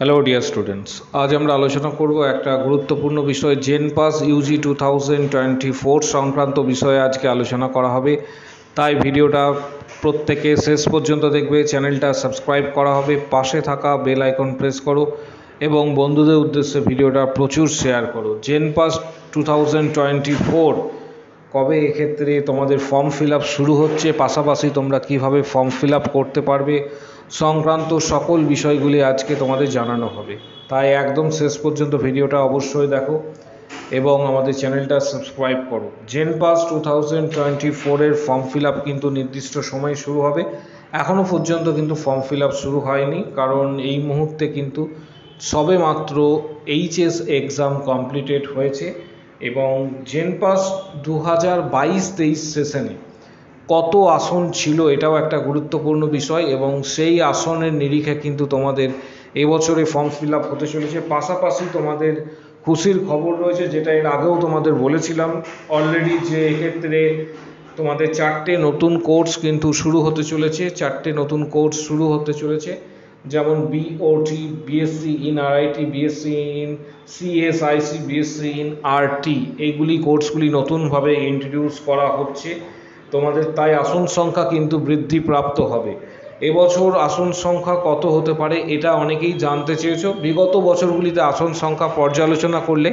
Hello dear students, আজ আমরা আলোচনা করব একটা গুরুত্বপূর্ণ বিষয় জেনপাস ইউজি 2024 সংক্রান্ত বিষয়ে আজকে আলোচনা করা হবে। তাই ভিডিওটা প্রত্যেকে শেষ পর্যন্ত দেখবে, চ্যানেলটা সাবস্ক্রাইব করা হবে, পাশে থাকা বেল আইকন প্রেস করো এবং বন্ধুদের উদ্দেশ্যে ভিডিওটা প্রচুর শেয়ার করো। জেনপাস 2024 কবে এক্ষেত্রে তোমাদের ফর্ম ফিল আপ শুরু হচ্ছে, পাশাপাশি তোমরা কিভাবে ফর্ম ফিল আপ করতে পারবে সংক্রান্ত সকল বিষয়গুলি আজকে তোমাদের জানানো হবে। তাই একদম শেষ পর্যন্ত ভিডিওটা অবশ্যই দেখো এবং আমাদের চ্যানেলটা সাবস্ক্রাইব করো। জেনপাস 2024 ফর্ম ফিল আপ কিন্তু নির্দিষ্ট সময় শুরু হবে। এখনও পর্যন্ত কিন্তু ফর্ম ফিল আপ শুরু হয়নি, কারণ এই মুহূর্তে কিন্তু সবে মাত্র এইচএস এক্সাম কমপ্লিটেড হয়েছে এবং জেনপাস 2022-23 সেশনে কত আসন ছিল এটাও একটা গুরুত্বপূর্ণ বিষয় এবং সেই আসনের নিরিখে কিন্তু তোমাদের এবছরে ফর্ম ফিল আপ হতে চলেছে। পাশাপাশি তোমাদের খুশির খবর রয়েছে, যেটা এর আগেও তোমাদের বলেছিলাম অলরেডি, যে এক্ষেত্রে তোমাদের 4টে নতুন কোর্স কিন্তু শুরু হতে চলেছে। 4টে নতুন কোর্স শুরু হতে চলেছে, যেমন BOT, BSc in RIT, BSc in CSIC, BSc in RT, এইগুলি কোর্সগুলি নতুনভাবে ইন্ট্রোডিউস করা হচ্ছে তোমাদের। তাই আসন সংখ্যা কিন্তু বৃদ্ধিপ্রাপ্ত হবে। এবছর আসন সংখ্যা কত হতে পারে এটা অনেকেই জানতে চেয়েছো। বিগত বছরগুলিতে আসন সংখ্যা পর্যালোচনা করলে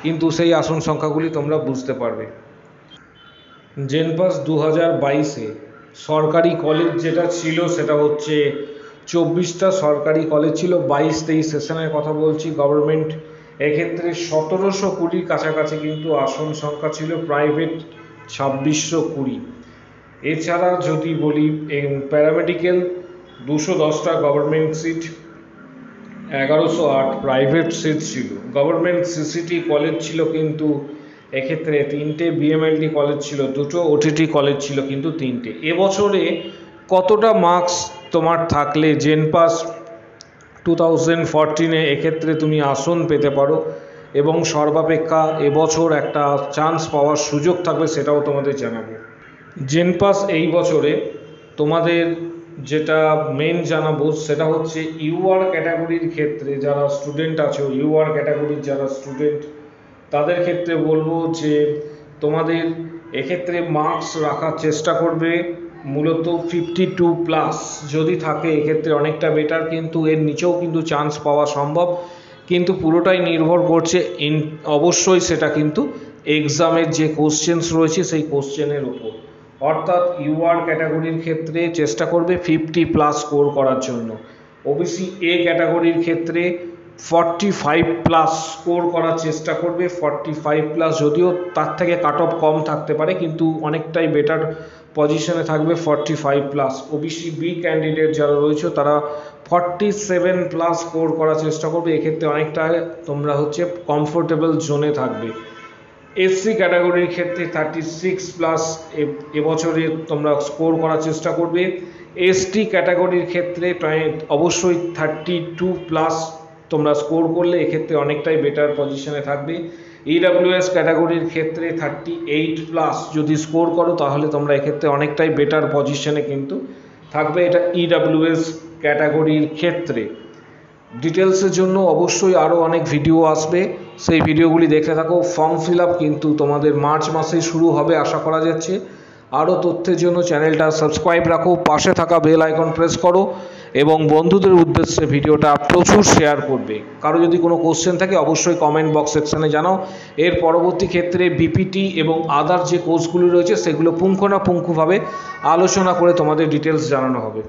কিন্তু সেই আসন সংখ্যাগুলি তোমরা বুঝতে পারবে। জেনপাস 2022-এ সরকারি কলেজ যেটা ছিল সেটা হচ্ছে 24টা সরকারি কলেজ ছিল। 22-23 সেশনের কথা বলছি। গভর্নমেন্ট এক্ষেত্রে 1720 কাছাকাছি কিন্তু আসন সংখ্যা ছিল, প্রাইভেট 2620। এছাড়া যদি বলি প্যারামেডিক্যাল 210টা গভর্নমেন্ট সিট, 1108 প্রাইভেট সিট ছিল। গভর্নমেন্ট সিসিটি কলেজ ছিল কিন্তু এক্ষেত্রে 3টে, বিএমএলটি কলেজ ছিল 2টো, ওটিটি কলেজ ছিল কিন্তু 3টে। এবছরে কতটা মার্কস তোমার থাকলে জেনপাস 2014-এ এক্ষেত্রে তুমি আসন পেতে পারো এবং সর্বাপেক্ষা এবছর একটা চান্স পাওয়ার সুযোগ থাকবে, সেটাও তোমাদের জানাবো। জেনপাস এই বছরে তোমাদের যেটা মেন জানাবো সেটা হচ্ছে ইউআর ক্যাটাগরির ক্ষেত্রে যারা স্টুডেন্ট আছো, ইউআর ক্যাটাগরির যারা স্টুডেন্ট তাদের ক্ষেত্রে বলবো যে তোমাদের এক্ষেত্রে মার্কস রাখার চেষ্টা করবে মূলত 52+ যদি থাকে এক্ষেত্রে অনেকটা বেটার, কিন্তু এর নিচেও কিন্তু চান্স পাওয়া সম্ভব, কিন্তু পুরোটাই নির্ভর করছে অবশ্যই সেটা কিন্তু এক্সামের যে কোশ্চেন্স রয়েছে সেই কোশ্চেনের উপর। অর্থাৎ ইউআর ক্যাটাগরির ক্ষেত্রে চেষ্টা করবে 50+ স্কোর করার জন্য। ওবিসি এ ক্যাটাগরির ক্ষেত্রে 45+ স্কোর করার চেষ্টা করবে। 45+, যদিও তার থেকে কাট অফ কম থাকতে পারে কিন্তু অনেকটাই বেটার পজিশনে থাকবে 45+। ওবিসি বি ক্যান্ডিডেট যারা রয়েছে তারা 47+ স্কোর করার চেষ্টা করবে। এক্ষেত্রে অনেকটা তোমরা হচ্ছে কমফোর্টেবল জোনে থাকবে। এসসি ক্যাটাগরির ক্ষেত্রে 36+ এবছরে তোমরা স্কোর করার চেষ্টা করবে। এসটি ক্যাটাগরির ক্ষেত্রে অবশ্যই 32+ তোমরা স্কোর করলে এক্ষেত্রে অনেকটাই বেটার পজিশনে থাকবে। ইডাব্লিউএস ক্যাটাগরির ক্ষেত্রে 38+ যদি স্কোর করো তাহলে তোমরা এক্ষেত্রে অনেকটাই বেটার পজিশনে কিন্তু থাকবে। এটা ইডাব্লিউএস ক্যাটাগরির ক্ষেত্রে। ডিটেলসের জন্য অবশ্যই আরও অনেক ভিডিও আসবে, সেই ভিডিওগুলি দেখতে থাকো। ফর্ম ফিল আপ কিন্তু তোমাদের মার্চ মাসে শুরু হবে আশা করা যাচ্ছে। আরও তথ্যের জন্য চ্যানেলটা সাবস্ক্রাইব রাখো, পাশে থাকা বেল আইকন প্রেস করো এবং বন্ধুদের উদ্দেশ্যে ভিডিওটা প্রচুর শেয়ার করবে। কারো যদি কোনো কোশ্চেন থাকে অবশ্যই কমেন্ট বক্স সেকশানে জানাও। এর পরবর্তী ক্ষেত্রে বিপিটি এবং আদার যে কোর্সগুলি রয়েছে সেগুলো পুঙ্খানুপুঙ্খভাবে আলোচনা করে তোমাদের ডিটেলস জানানো হবে।